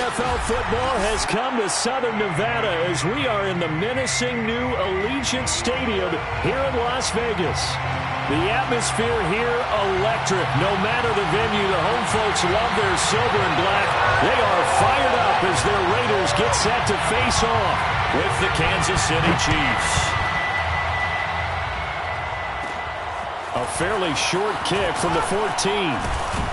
NFL football has come to Southern Nevada as we are in the menacing new Allegiant Stadium here in Las Vegas. The atmosphere here electric. No matter the venue, the home folks love their silver and black. They are fired up as their Raiders get set to face off with the Kansas City Chiefs. A fairly short kick from the 14.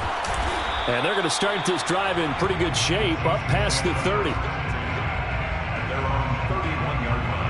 And they're going to start this drive in pretty good shape up past the 30. They're on 31-yard line.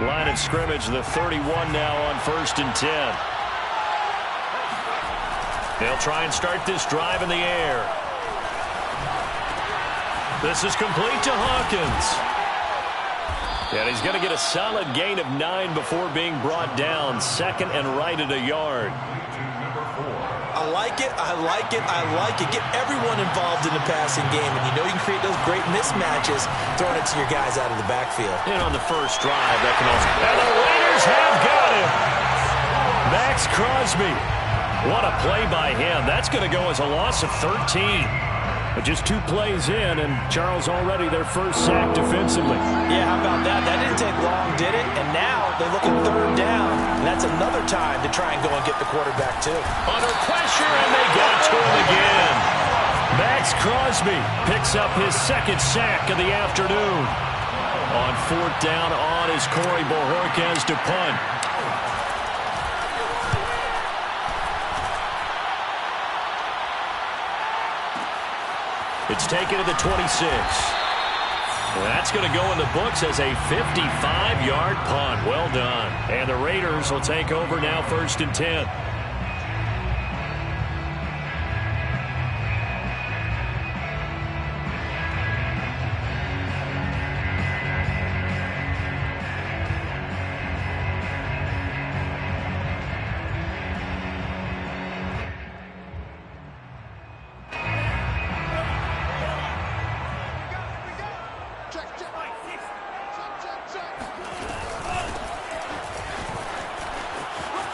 Line of scrimmage, the 31 now on 1st and 10. They'll try and start this drive in the air. This is complete to Hawkins. And he's going to get a solid gain of 9 before being brought down. 2nd and right at a yard. I like it, I like it, I like it. Get everyone involved in the passing game, and you know you can create those great mismatches throwing it to your guys out of the backfield. And on the first drive, that can also... And the Raiders have got him! Max Crosby. What a play by him. That's going to go as a loss of 13. But just 2 plays in, and Charles already their first sack defensively. Yeah, how about that? That didn't take long, did it? And now they look at 3rd down. And that's another time to try and go and get the quarterback, too. Under pressure, and they got to him again. Max Crosby picks up his 2nd sack of the afternoon. On 4th down on is Corey Bojorquez to punt. It's taken to the 26. That's going to go in the books as a 55-yard punt. Well done. And the Raiders will take over now 1st and 10.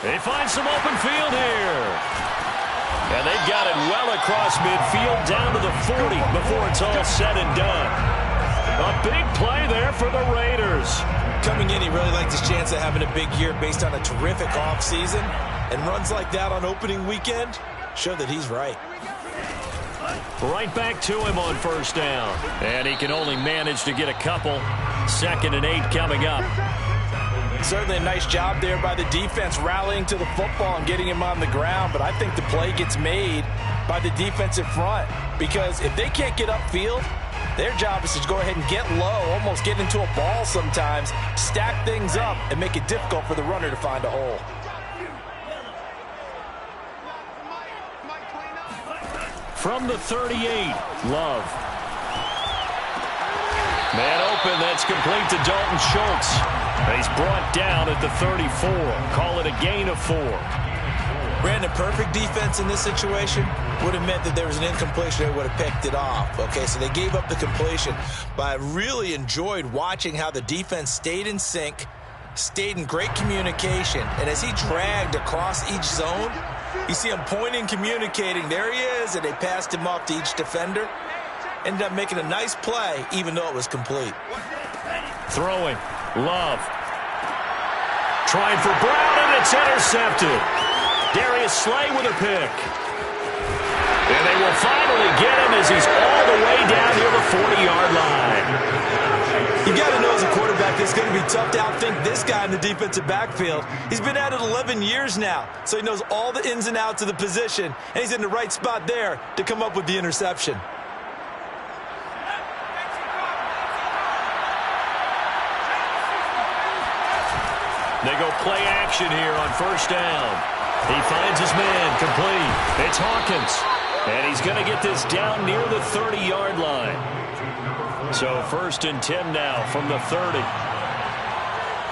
They find some open field here. And they've got it well across midfield down to the 40 before it's all said and done. A big play there for the Raiders. Coming in, he really liked his chance of having a big year based on a terrific offseason. And runs like that on opening weekend show that he's right. Right back to him on 1st down. And he can only manage to get a couple. 2nd and 8 coming up. Certainly a nice job there by the defense rallying to the football and getting him on the ground. But I think the play gets made by the defensive front. Because if they can't get upfield, their job is to go ahead and get low, almost get into a ball sometimes, stack things up, and make it difficult for the runner to find a hole. From the 38, Love. Man open, that's complete to Dalton Schultz. He's brought down at the 34. Call it a gain of 4. Brandon, perfect defense in this situation would have meant that there was an incompletion that would have picked it off. Okay, so they gave up the completion. But I really enjoyed watching how the defense stayed in sync, stayed in great communication, and as he dragged across each zone, you see him pointing, communicating. There he is, and they passed him off to each defender. Ended up making a nice play, even though it was complete. Throwing. Love. Trying for Brown, and it's intercepted. Darius Slay with a pick. And they will finally get him as he's all the way down near the 40-yard line. You got to know as a quarterback it's going to be tough to outthink this guy in the defensive backfield. He's been at it 11 years now, so he knows all the ins and outs of the position, and he's in the right spot there to come up with the interception. They go play action here on first down. He finds his man, complete. It's Hawkins. And he's going to get this down near the 30-yard line. So 1st and 10 now from the 30.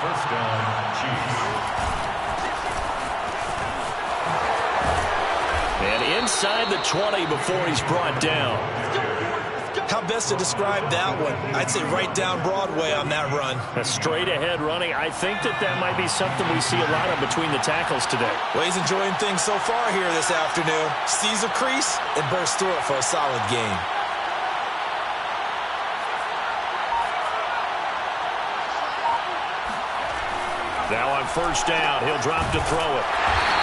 First down, Chiefs. And inside the 20 before he's brought down. How best to describe that one? I'd say right down Broadway on that run. A straight-ahead running. I think that might be something we see a lot of between the tackles today. Well, he's enjoying things so far here this afternoon. Sees a crease and bursts through it for a solid gain. Now on first down, he'll drop to throw it.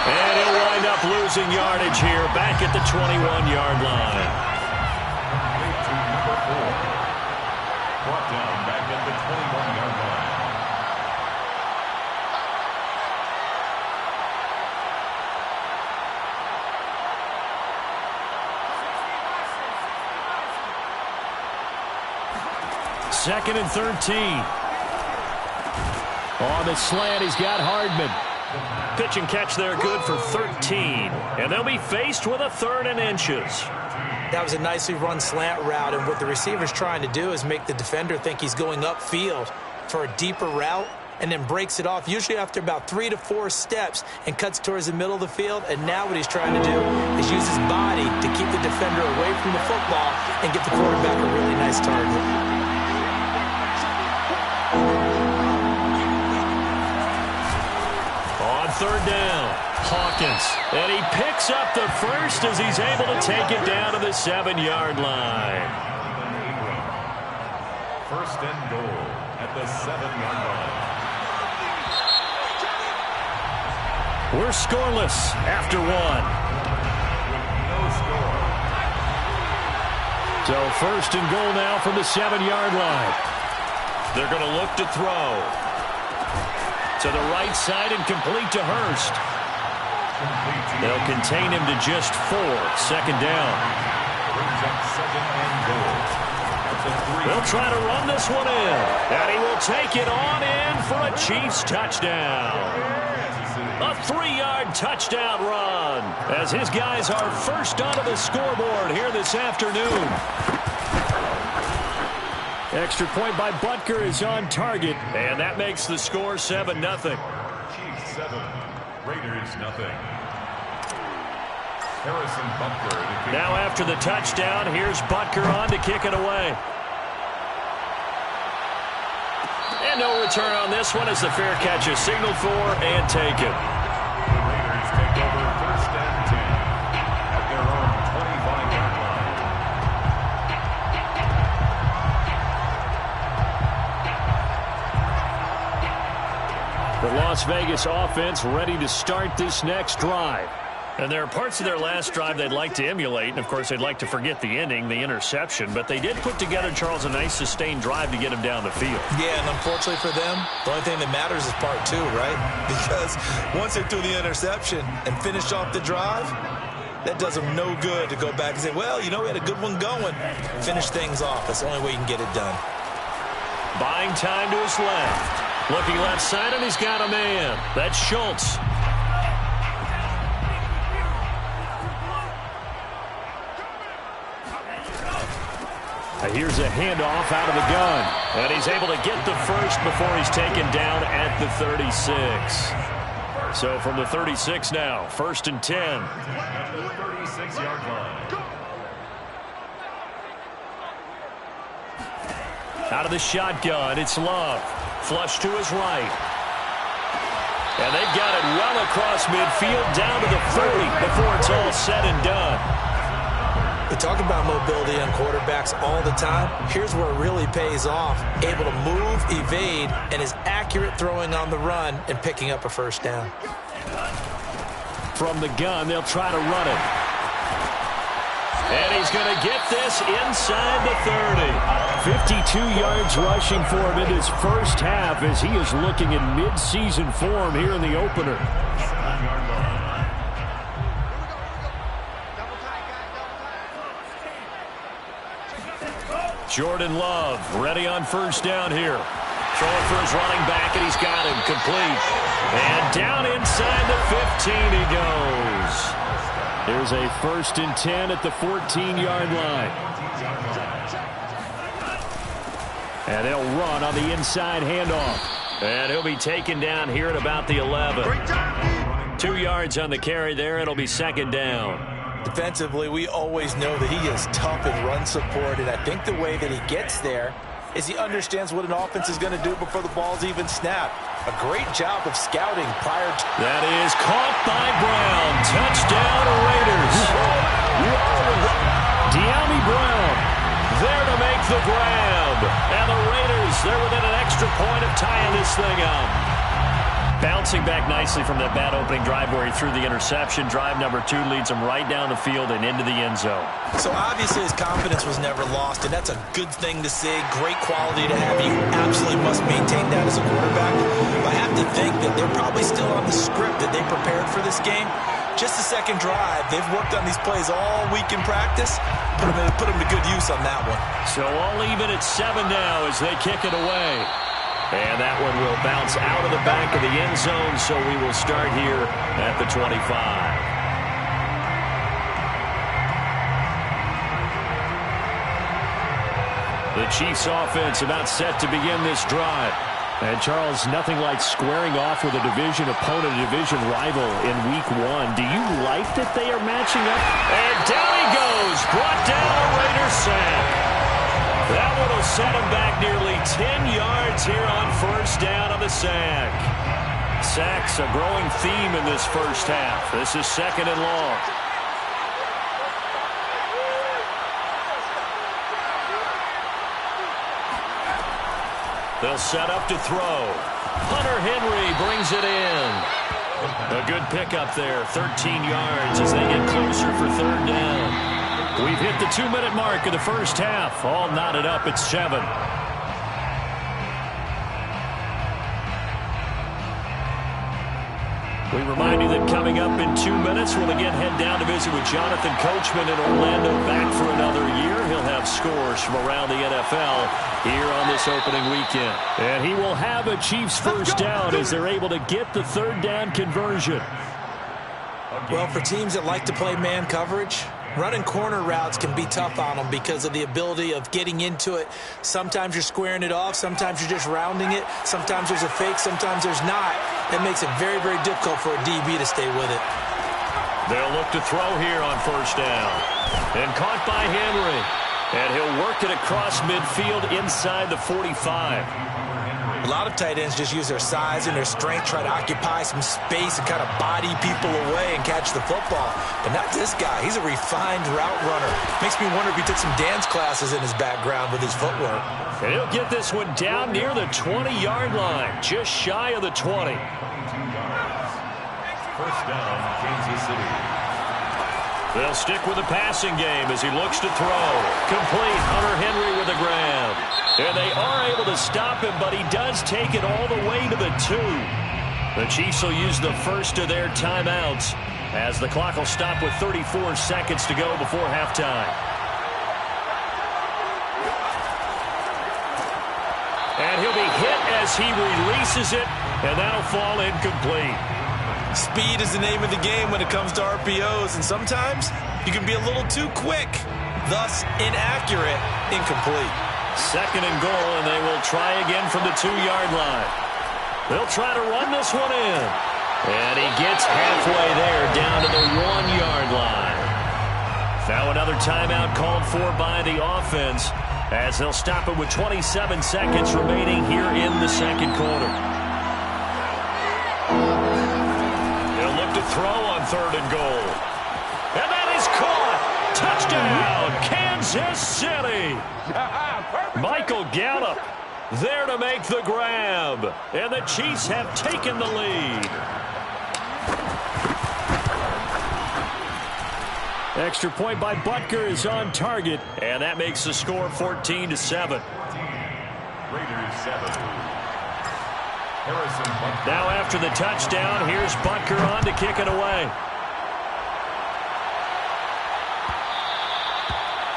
And he'll wind up losing yardage here back at the 21-yard line. Brought down back at the 21-yard line. Second and 13. On the slant, he's got Hardman. Pitch and catch there good for 13. And they'll be faced with a 3rd and inches. That was a nicely run slant route, and what the receiver's trying to do is make the defender think he's going upfield for a deeper route and then breaks it off, usually after about 3 to 4 steps, and cuts towards the middle of the field. And now what he's trying to do is use his body to keep the defender away from the football and get the quarterback a really nice target. On 3rd down, Hawkins. And he picks up the first as he's able to take it down to the 7-yard line. First and goal at the 7-yard line. We're scoreless after 1. No score. So 1st and goal now from the 7-yard line. They're going to look to throw. To the right side and complete to Hurst. They'll contain him to just 4. 2nd down. Brings up 2nd and goal. They'll try to run this one in. And he will take it on in for a Chiefs touchdown. A 3-yard touchdown run as his guys are first onto the scoreboard here this afternoon. Extra point by Butker is on target, and that makes the score 7-0. Chiefs 7, Raiders 0. Harrison Butker. Now after the touchdown, here's Butker on to kick it away. And no return on this one as the fair catch is signaled for and taken. The Raiders take over 1st and 10 at their own 25-yard line. The Las Vegas offense ready to start this next drive. And there are parts of their last drive they'd like to emulate. And, of course, they'd like to forget the ending, the interception. But they did put together, Charles, a nice sustained drive to get him down the field. Yeah, and unfortunately for them, the only thing that matters is part 2, right? Because once they threw the interception and finished off the drive, that does them no good to go back and say, well, you know, we had a good one going. Finish things off. That's the only way you can get it done. Buying time to his left. Looking left side, and he's got a man. That's Schultz. Here's a handoff out of the gun. And he's able to get the first before he's taken down at the 36. So from the 36 now, 1st and 10. At the 36-yard line. Out of the shotgun, it's Love. Flush to his right. And they've got it well across midfield, down to the 30 before it's all said and done. We talk about mobility on quarterbacks all the time. Here's where it really pays off. Able to move, evade, and is accurate throwing on the run and picking up a first down. From the gun, they'll try to run it. And he's going to get this inside the 30. 52 yards rushing for him in his first half as he is looking in mid-season form here in the opener. Jordan Love ready on first down here. Throwing for his running back, and he's got him complete. And down inside the 15 he goes. There's a 1st and 10 at the 14-yard line. And they'll run on the inside handoff. And he'll be taken down here at about the 11. 2 yards on the carry there. It'll be 2nd down. Defensively, we always know that he is tough in run support, and I think the way that he gets there is he understands what an offense is going to do before the ball's even snapped. A great job of scouting prior to... That is caught by Brown. Touchdown, Raiders. De'Ami Brown there to make the grab. And the Raiders, they're within an extra point of tying this thing up. Bouncing back nicely from that bad opening drive where he threw the interception. Drive number 2 leads him right down the field and into the end zone. So obviously his confidence was never lost, and that's a good thing to see. Great quality to have. You absolutely must maintain that as a quarterback. But I have to think that they're probably still on the script that they prepared for this game. Just the second drive. They've worked on these plays all week in practice. Put them to good use on that one. So all even at 7 now as they kick it away. And that one will bounce out of the back of the end zone, so we will start here at the 25. The Chiefs offense about set to begin this drive. And Charles, nothing like squaring off with a division opponent, a division rival in week 1. Do you like that they are matching up? And down he goes, brought down a Raider sack. That one will set him back nearly 10 yards here on first down on the sack. Sacks a growing theme in this first half. This is 2nd and long. They'll set up to throw. Hunter Henry brings it in. A good pickup there, 13 yards as they get closer for 3rd down. We've hit the 2-minute mark of the first half. All knotted up at 7. We remind you that coming up in 2 minutes, we'll again head down to visit with Jonathan Coachman in Orlando, back for another year. He'll have scores from around the NFL here on this opening weekend. And he will have a Chiefs first down as they're able to get the 3rd down conversion. Well, for teams that like to play man coverage, running corner routes can be tough on them because of the ability of getting into it. Sometimes you're squaring it off. Sometimes you're just rounding it. Sometimes there's a fake. Sometimes there's not. That makes it very, very difficult for a DB to stay with it. They'll look to throw here on first down. And caught by Henry. And he'll work it across midfield inside the 45. A lot of tight ends just use their size and their strength, try to occupy some space and kind of body people away and catch the football. But not this guy. He's a refined route runner. Makes me wonder if he took some dance classes in his background with his footwork. And he'll get this one down near the 20-yard line, just shy of the 20. 1st down, Kansas City. They'll stick with the passing game as he looks to throw. Complete, Hunter Henry with a grab. And they are able to stop him, but he does take it all the way to the 2. The Chiefs will use the first of their timeouts as the clock will stop with 34 seconds to go before halftime. And he'll be hit as he releases it, and that'll fall incomplete. Speed is the name of the game when it comes to RPOs, and sometimes you can be a little too quick, thus inaccurate, incomplete. 2nd and goal, and they will try again from the 2-yard line. They'll try to run this one in. And he gets halfway there, down to the 1-yard line. Now another timeout called for by the offense, as they'll stop it with 27 seconds remaining here in the second quarter. They'll look to throw on 3rd and goal. And that is caught. Touchdown, Kansas City. Michael Gallup there to make the grab. And the Chiefs have taken the lead. Extra point by Butker is on target, and that makes the score 14-7. Raiders 7. Harrison Butker. Now after the touchdown, here's Butker on to kick it away.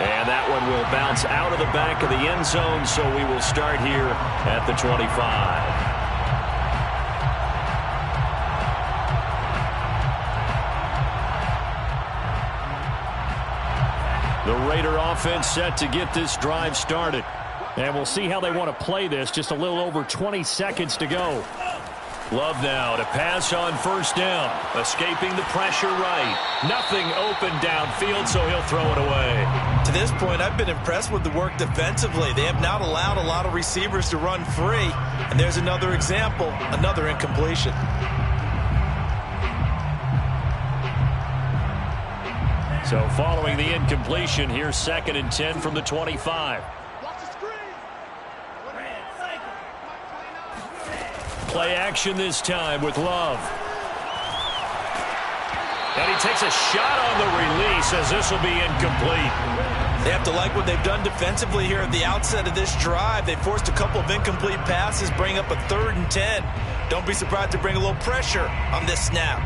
And that one will bounce out of the back of the end zone, so we will start here at the 25. The Raider offense set to get this drive started. And we'll see how they want to play this. Just a little over 20 seconds to go. Love now to pass on 1st down. Escaping the pressure right. Nothing open downfield, so he'll throw it away. To this point, I've been impressed with the work defensively. They have not allowed a lot of receivers to run free. And there's another example, another incompletion. So following the incompletion, here's 2nd and 10 from the 25. Play action this time with Love. And he takes a shot on the release, as this will be incomplete. They have to like what they've done defensively here at the outset of this drive. They forced a couple of incomplete passes, bring up a 3rd and 10. Don't be surprised to bring a little pressure on this snap.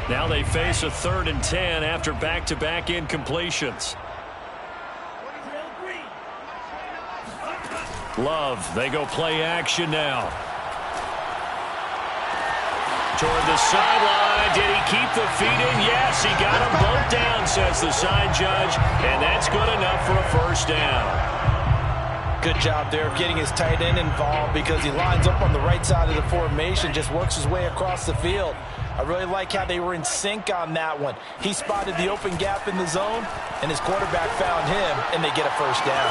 Now they face a 3rd and 10 after back-to-back incompletions. Love, they go play action now. Toward the sideline, did he keep the feet in? Yes, he got them both down, says the side judge, and that's good enough for a 1st down. Good job there of getting his tight end involved, because he lines up on the right side of the formation, just works his way across the field. I really like how they were in sync on that one. He spotted the open gap in the zone, and his quarterback found him, and they get a 1st down.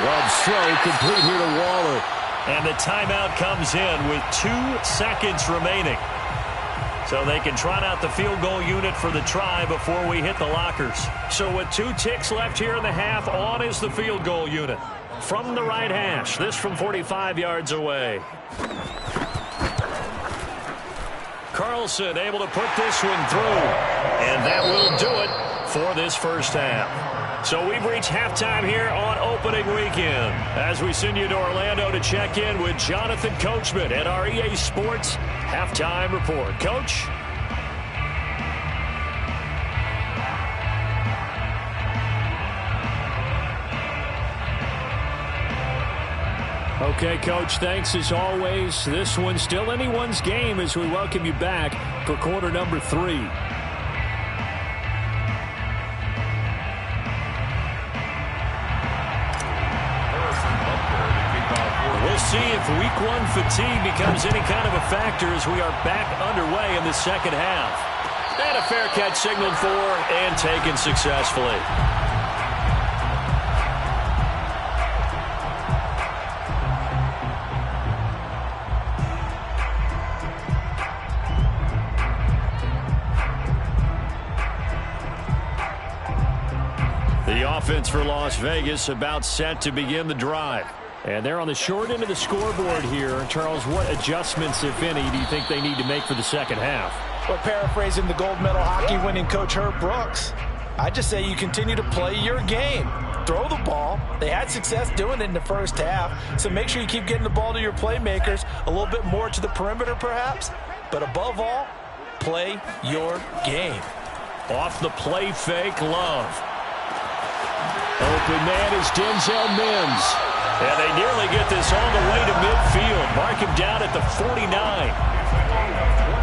Love's throw complete here to Waller. And the timeout comes in with 2 seconds remaining. So they can trot out the field goal unit for the try before we hit the lockers. So with 2 ticks left here in the half, on is the field goal unit. From the right hash, this from 45 yards away. Carlson able to put this one through. And that will do it for this 1st half. So we've reached halftime here on opening weekend, as we send you to Orlando to check in with Jonathan Coachman at our EA Sports Halftime Report. Coach? Okay, Coach, thanks as always. This one's still anyone's game as we welcome you back for quarter number 3. We'll see if week 1 fatigue becomes any kind of a factor as we are back underway in the second half. And a fair catch signaled for and taken successfully. Offense for Las Vegas about set to begin the drive. And they're on the short end of the scoreboard here. Charles, what adjustments, if any, do you think they need to make for the second half? Well, paraphrasing the gold medal hockey winning coach Herb Brooks, I just say you continue to play your game. Throw the ball. They had success doing it in the first half, so make sure you keep getting the ball to your playmakers, a little bit more to the perimeter perhaps, but above all, play your game. Off the play fake, Love. Open man is Denzel Mims. And they nearly get this all the way to midfield. Mark him down at the 49.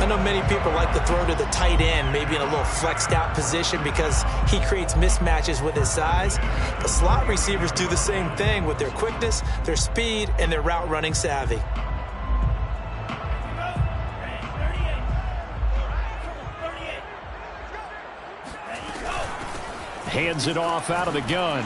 I know many people like to throw to the tight end, maybe in a little flexed out position because he creates mismatches with his size. But slot receivers do the same thing with their quickness, their speed, and their route running savvy. Hands it off out of the gun.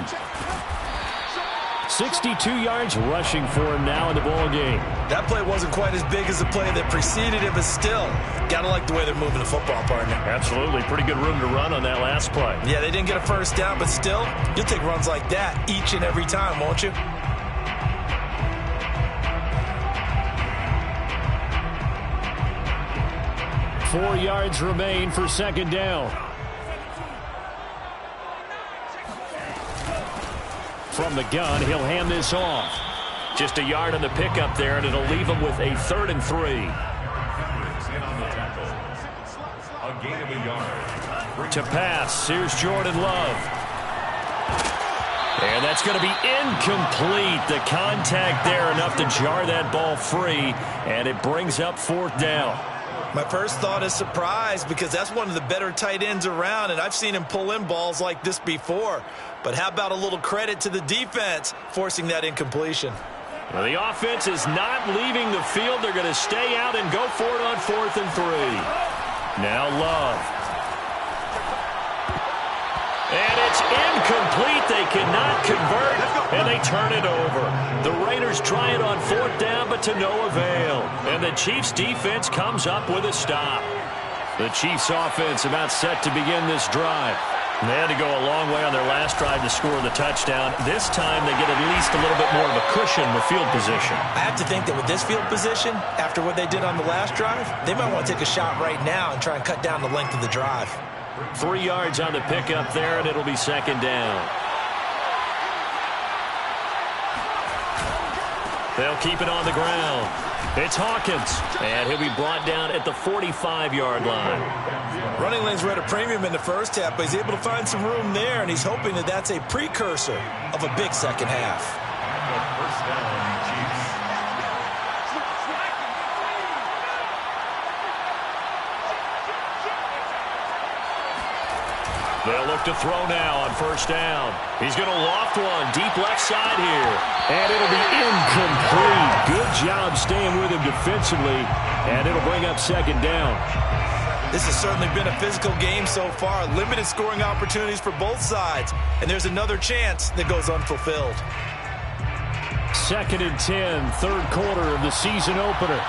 62 yards rushing for him now in the ball game. That play wasn't quite as big as the play that preceded it, but still, gotta like the way they're moving the football, partner. Absolutely. Pretty good room to run on that last play. Yeah, they didn't get a first down, but still, you'll take runs like that each and every time, won't you? Four yards remain for second down. From the gun, he'll hand this off. Just a yard on the pickup there, and it'll leave him with a 3rd and 3. A gain of a yard. To pass, here's Jordan Love. And that's going to be incomplete. The contact there enough to jar that ball free, and it brings up 4th down. My first thought is surprise because that's one of the better tight ends around, and I've seen him pull in balls like this before. But how about a little credit to the defense forcing that incompletion? Well, the offense is not leaving the field. They're going to stay out and go for it on 4th and 3. Now Love. And it's incomplete. They cannot convert, and they turn it over. The Raiders try it on 4th down, but to no avail. And the Chiefs' defense comes up with a stop. The Chiefs' offense about set to begin this drive. They had to go a long way on their last drive to score the touchdown. This time they get at least a little bit more of a cushion with field position. I have to think that with this field position, after what they did on the last drive, they might want to take a shot right now and try and cut down the length of the drive. 3 yards on the pickup there, and it'll be second down. They'll keep it on the ground. It's Hawkins, and he'll be brought down at the 45-yard line. Running lanes were at a premium in the first half, but he's able to find some room there, and he's hoping that that's a precursor of a big second half. First down, Chiefs. They'll look to throw now on first down. He's going to loft one deep left side here. And it'll be incomplete. Good job staying with him defensively. And it'll bring up second down. This has certainly been a physical game so far. Limited scoring opportunities for both sides. And there's another chance that goes unfulfilled. 2nd and 10, 3rd quarter of the season opener.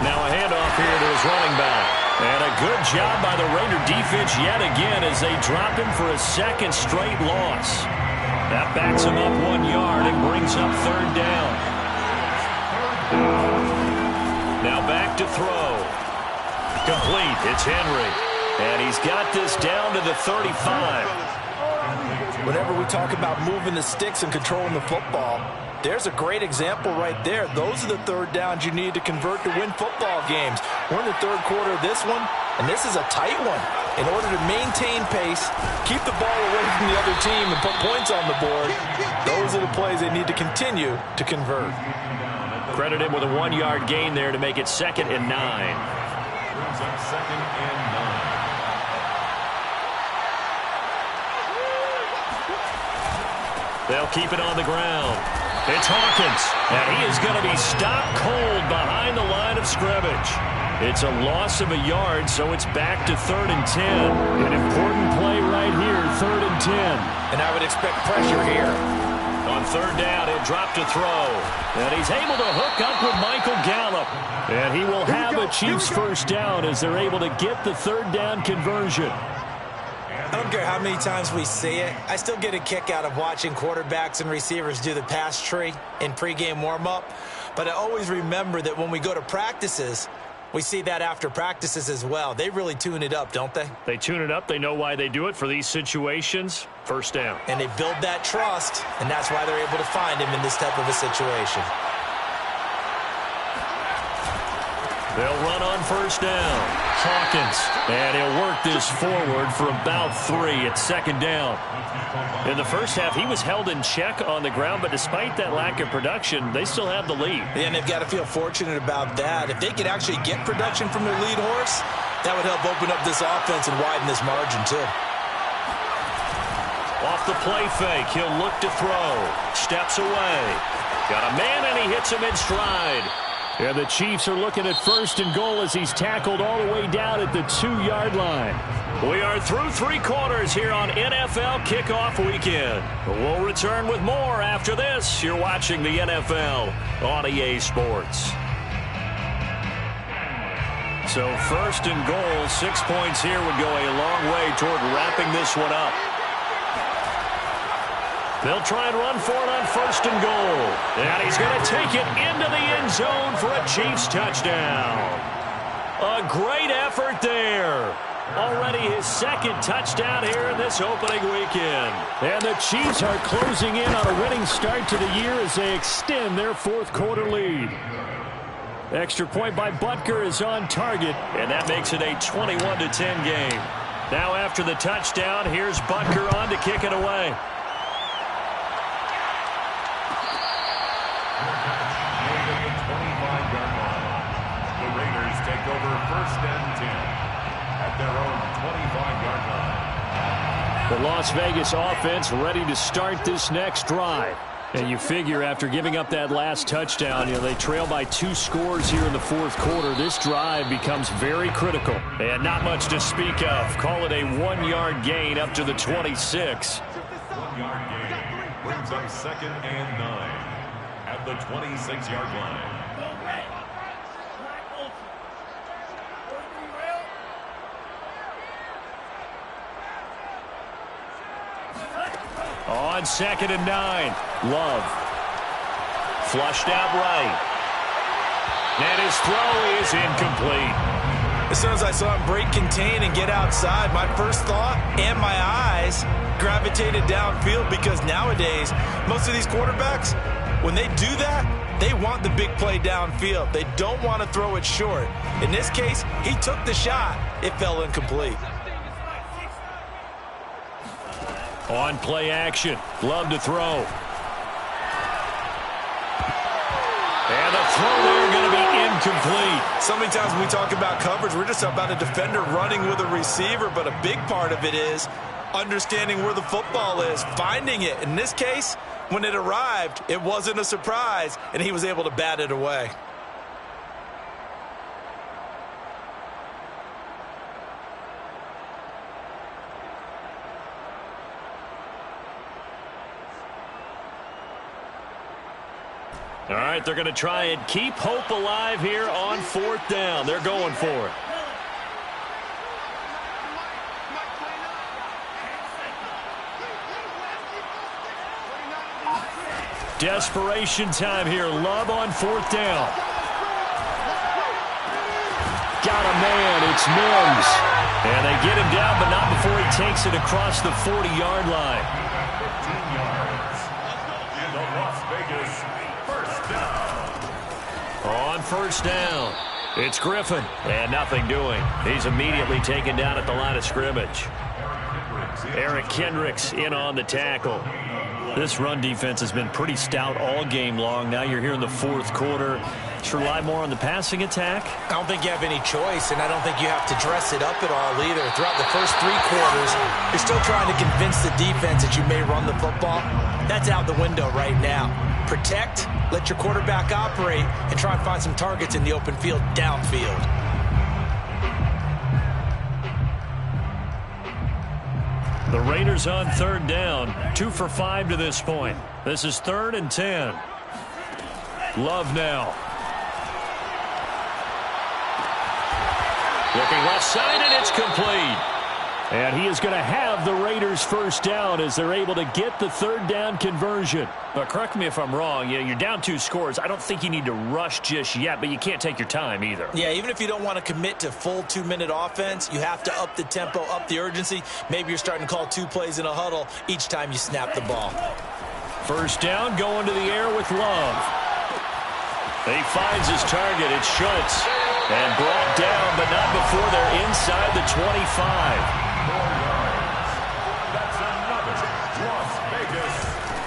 Now a handoff here to his running back. And a good job by the Raider defense yet again as they drop him for a 2nd straight loss. That backs him up 1 yard and brings up 3rd down. Now back to throw. Complete. It's Henry. And he's got this down to the 35. Whenever we talk about moving the sticks and controlling the football, there's a great example right there. Those are the 3rd downs you need to convert to win football games. We're in the 3rd quarter of this one, and this is a tight one. In order to maintain pace, keep the ball away from the other team, and put points on the board, those are the plays they need to continue to convert. Credit him with a 1-yard gain there to make it 2nd and 9. Brings up 2nd and 9. They'll keep it on the ground. It's Hawkins, and he is going to be stopped cold behind the line of scrimmage. It's a loss of a yard, so it's back to 3rd and 10. An important play right here, 3rd and 10. And I would expect pressure here. On 3rd down, he'll drop to throw. And he's able to hook up with Michael Gallup. And he will have a Chiefs first down as they're able to get the 3rd down conversion. I don't care how many times we see it. I still get a kick out of watching quarterbacks and receivers do the pass tree in pregame warm-up. But I always remember that when we go to practices, we see that after practices as well. They really tune it up, don't they? They tune it up. They know why they do it for these situations. First down. And they build that trust, and that's why they're able to find him in this type of a situation. They'll run on first down. Hawkins. And he'll work this forward for about 3 at second down. In the first half, he was held in check on the ground, but despite that lack of production, they still have the lead. And they've got to feel fortunate about that. If they could actually get production from their lead horse, that would help open up this offense and widen this margin, too. Off the play fake, he'll look to throw. Steps away. Got a man, and he hits him in stride. And the Chiefs are looking at first and goal as he's tackled all the way down at the 2-yard line. We are through 3 quarters here on NFL Kickoff Weekend. We'll return with more after this. You're watching the NFL on EA Sports. So first and goal, 6 points here would go a long way toward wrapping this one up. They'll try and run for it on first and goal. And he's going to take it into the end zone for a Chiefs touchdown. A great effort there. Already his second touchdown here in this opening weekend. And the Chiefs are closing in on a winning start to the year as they extend their 4th quarter lead. Extra point by Butker is on target, and that makes it a 21-10 game. Now after the touchdown, here's Butker on to kick it away. Over first and 10 at their own 25-yard line. The Las Vegas offense ready to start this next drive. And you figure after giving up that last touchdown, they trail by 2 scores here in the 4th quarter. This drive becomes very critical. And not much to speak of. Call it a 1-yard gain up to the 26. 1-yard gain brings up 2nd and 9 at the 26-yard line. On 2nd and 9, Love. Flushed out right. And his throw is incomplete. As soon as I saw him break contain and get outside, my first thought and my eyes gravitated downfield, because nowadays, most of these quarterbacks, when they do that, they want the big play downfield. They don't want to throw it short. In this case, he took the shot. It fell incomplete. On play action, Love to throw. And the throw there going to be incomplete. So many times when we talk about coverage, we're just about a defender running with a receiver, but a big part of it is understanding where the football is, finding it. In this case, when it arrived, it wasn't a surprise, and he was able to bat it away. All right, they're going to try and keep hope alive here on 4th down. They're going for it. Desperation time here. Love on 4th down. Got a man. It's Mims. And they get him down, but not before he takes it across the 40-yard line. 15 yards. And the Las Vegas first down. On first down, it's Griffin. And nothing doing. He's immediately taken down at the line of scrimmage. Eric Kendricks in on the tackle. This run defense has been pretty stout all game long. Now you're here in the 4th quarter. Should rely more on the passing attack? I don't think you have any choice, and I don't think you have to dress it up at all either. Throughout the first 3 quarters, you're still trying to convince the defense that you may run the football. That's out the window right now. Protect, let your quarterback operate, and try and find some targets in the open field downfield. The Raiders on 3rd down, 2 for 5 to this point. This is 3rd and 10. Love now. Looking left side, and it's complete. And he is going to have the Raiders first down as they're able to get the 3rd down conversion. But correct me if I'm wrong. You're down 2 scores. I don't think you need to rush just yet, but you can't take your time either. Yeah, even if you don't want to commit to full 2-minute offense, you have to up the tempo, up the urgency. Maybe you're starting to call 2 plays in a huddle each time you snap the ball. First down, going to the air with Love. He finds his target. It's Schultz. And brought down, but not before they're inside the 25. That's another Las Vegas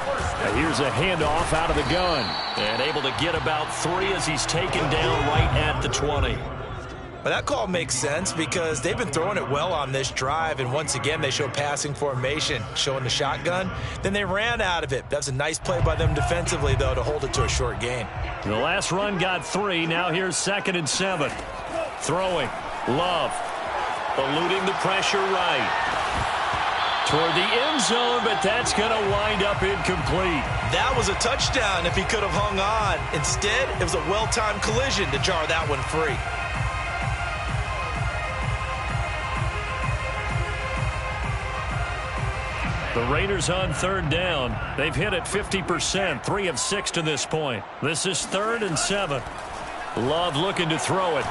first down. Here's a handoff out of the gun. And able to get about 3 as he's taken down right at the 20. Well, that call makes sense because they've been throwing it well on this drive, and once again they show passing formation, showing the shotgun. Then they ran out of it. That's a nice play by them defensively, though, to hold it to a short gain. The last run got 3. Now here's 2nd and 7. Throwing. Love. Eluding the pressure right. Toward the end zone, but that's going to wind up incomplete. That was a touchdown if he could have hung on. Instead, it was a well-timed collision to jar that one free. The Raiders on 3rd down. They've hit it 50%, 3 of 6 to this point. This is 3rd and 7. Love looking to throw it.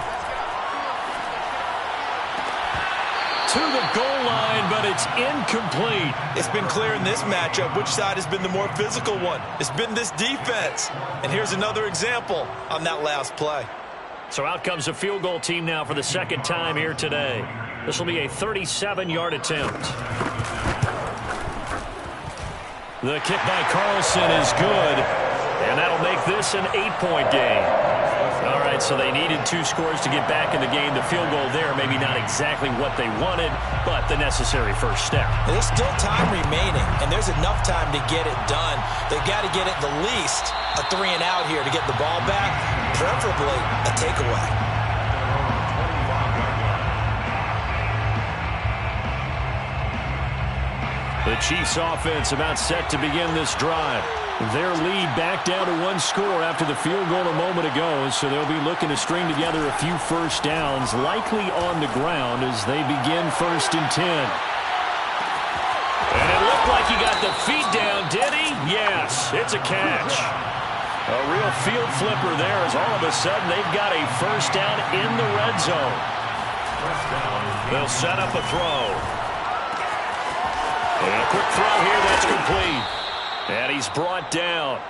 To the goal line, but it's incomplete. It's been clear in this matchup which side has been the more physical one. It's been this defense. And here's another example on that last play. So out comes a field goal team now for the 2nd time here today. This will be a 37-yard attempt. The kick by Carlson is good, and that'll make this an 8-point game. All right, so they needed 2 scores to get back in the game. The field goal there, maybe not exactly what they wanted, but the necessary first step. There's still time remaining, and there's enough time to get it done. They've got to get at the least a 3-and-out here to get the ball back, preferably a takeaway. The Chiefs offense about set to begin this drive. Their lead back down to 1 score after the field goal a moment ago, so they'll be looking to string together a few first downs, likely on the ground as they begin 1st and 10. And it looked like he got the feet down, did he? Yes, it's a catch. A real field flipper there as all of a sudden they've got a first down in the red zone. They'll set up a throw. And a quick throw here, that's complete. And he's brought down.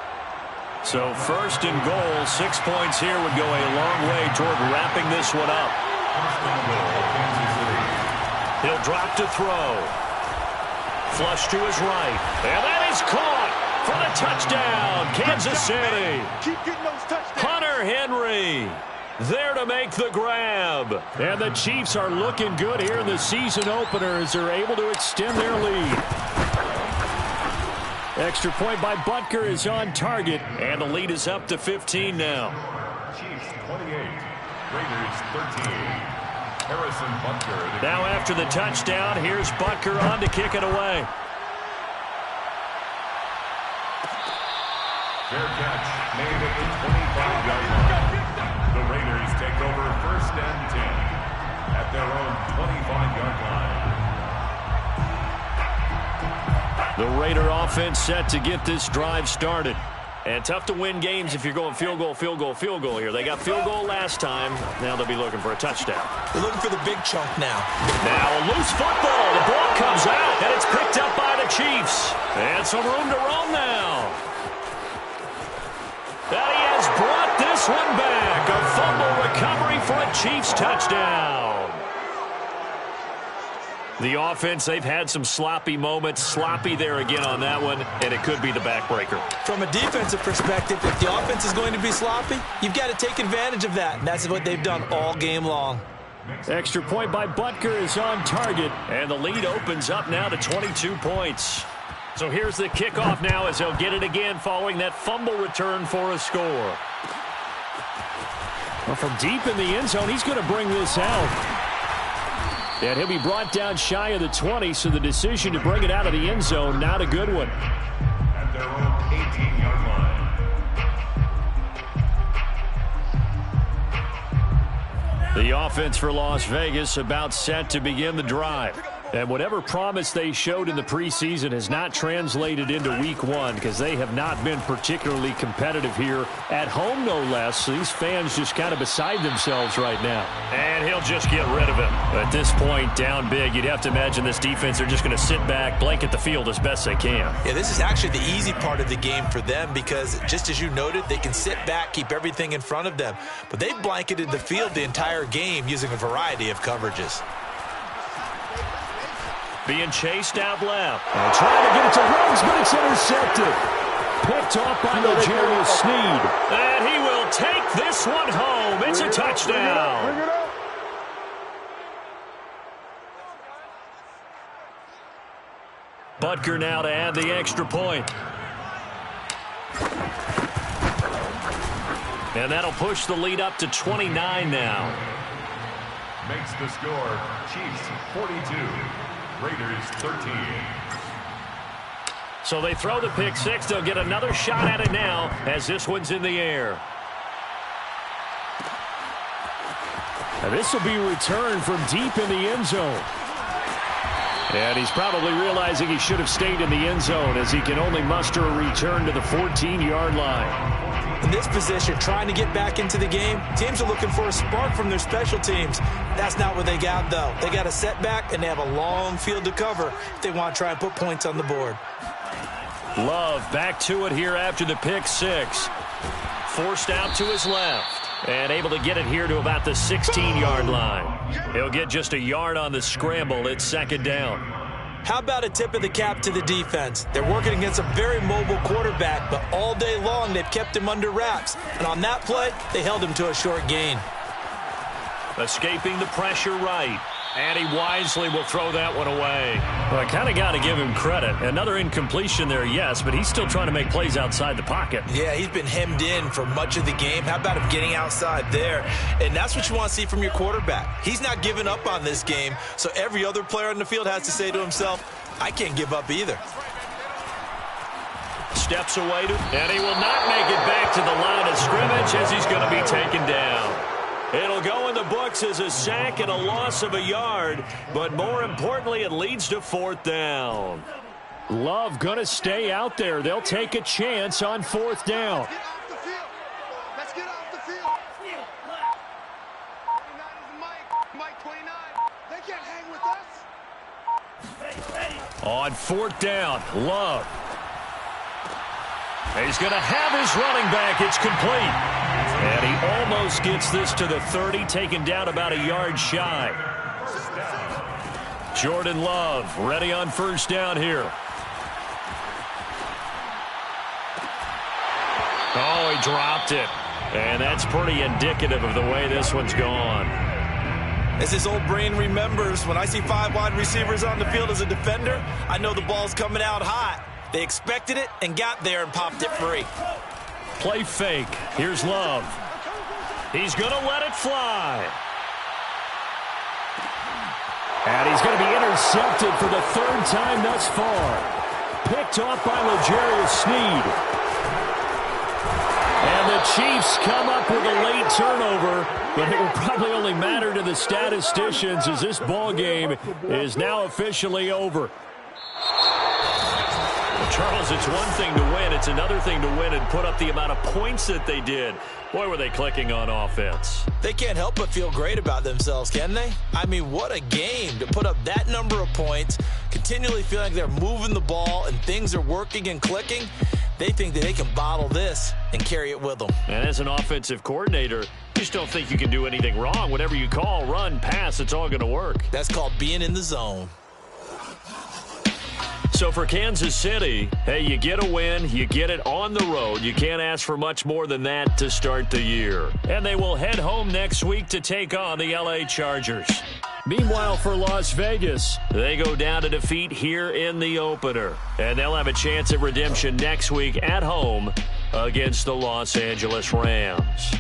So 1st and goal, 6 points here would go a long way toward wrapping this one up. He'll drop to throw. Flush to his right. And that is caught for the touchdown, Kansas City. Keep getting those touchdowns. Hunter Henry there to make the grab. And the Chiefs are looking good here in the season opener as they're able to extend their lead. Extra point by Butker is on target, and the lead is up to 15 now. Chiefs 28, Raiders 13. Harrison Butker. Now after the touchdown, here's Butker on to kick it away. Fair catch made at the 25-yard line. The Raiders take over 1st and 10 at their own 25-yard line. The Raider offense set to get this drive started. And tough to win games if you're going field goal, field goal, field goal here. They got field goal last time. Now they'll be looking for a touchdown. They're looking for the big chunk now. Now a loose football. The ball comes out, and it's picked up by the Chiefs. And some room to roam now. And he has brought this one back. A fumble recovery for a Chiefs touchdown. The offense, they've had some sloppy moments. Sloppy there again on that one, and it could be the backbreaker. From a defensive perspective, if the offense is going to be sloppy, you've got to take advantage of that, and that's what they've done all game long. Extra point by Butker is on target, and the lead opens up now to 22 points. So here's the kickoff now as they'll get it again following that fumble return for a score. Well, from deep in the end zone, he's going to bring this out. And he'll be brought down shy of the 20, so the decision to bring it out of the end zone, not a good one. At their own 18-yard line. The offense for Las Vegas about set to begin the drive. And whatever promise they showed in the preseason has not translated into week one because they have not been particularly competitive here at home, no less. So these fans just kind of beside themselves right now. And he'll just get rid of him. At this point, down big, you'd have to imagine this defense are just going to sit back, blanket the field as best they can. Yeah, this is actually the easy part of the game for them because, just as you noted, they can sit back, keep everything in front of them. But they've blanketed the field the entire game using a variety of coverages. Being chased out left. And trying to get it to Ruggs, but it's intercepted. Picked off by L'Jarius Sneed. And he will take this one home. It's a touchdown. Butker now to add the extra point. And that'll push the lead up to 29 now. Makes the score Chiefs 42. Raiders 13. So they throw the pick six. They'll get another shot at it now as this one's in the air. And this will be returned from deep in the end zone. And he's probably realizing he should have stayed in the end zone as he can only muster a return to the 14-yard line. In this position, trying to get back into the game, teams are looking for a spark from their special teams. That's not what they got, though. They got a setback, and they have a long field to cover if they want to try and put points on the board. Love back to it here after the pick six. Forced out to his left. And able to get it here to about the 16-yard line. He'll get just a yard on the scramble. It's second down. How about a tip of the cap to the defense? They're working against a very mobile quarterback, but all day long they've kept him under wraps. And on that play, they held him to a short gain. Escaping the pressure right. And he wisely will throw that one away. Well, I kind of got to give him credit. Another incompletion there, yes, but he's still trying to make plays outside the pocket. Yeah, he's been hemmed in for much of the game. How about him getting outside there? And that's what you want to see from your quarterback. He's not giving up on this game, so every other player on the field has to say to himself, I can't give up either. Steps away, and he will not make it back to the line of scrimmage as he's going to be taken down. It'll go in the books as a sack and a loss of a yard, but more importantly, it leads to fourth down. Love going to stay out there. They'll take a chance on fourth down. Get off the field. Let's get off the field. 29 is Mike 29. They can't hang with us. On fourth down, Love. He's going to have his running back. It's complete. And he almost gets this to the 30, taken down about a yard shy. Jordan Love ready on first down here. Oh, he dropped it. And that's pretty indicative of the way this one's gone. As his old brain remembers, when I see 5 wide receivers on the field as a defender, I know the ball's coming out hot. They expected it and got there and popped it free. Play fake. Here's Love. He's going to let it fly. And he's going to be intercepted for the third time thus far. Picked off by L'Jarius Sneed. And the Chiefs come up with a late turnover, but it will probably only matter to the statisticians as this ball game is now officially over. Charles, it's one thing to win. It's another thing to win and put up the amount of points that they did. Boy, were they clicking on offense. They can't help but feel great about themselves, can they? I mean, what a game to put up that number of points, continually feeling like they're moving the ball and things are working and clicking. They think that they can bottle this and carry it with them. And as an offensive coordinator, you just don't think you can do anything wrong. Whatever you call, run, pass, it's all going to work. That's called being in the zone. So for Kansas City, hey, you get a win, you get it on the road. You can't ask for much more than that to start the year. And they will head home next week to take on the LA Chargers. Meanwhile, for Las Vegas, they go down to defeat here in the opener. And they'll have a chance at redemption next week at home against the Los Angeles Rams.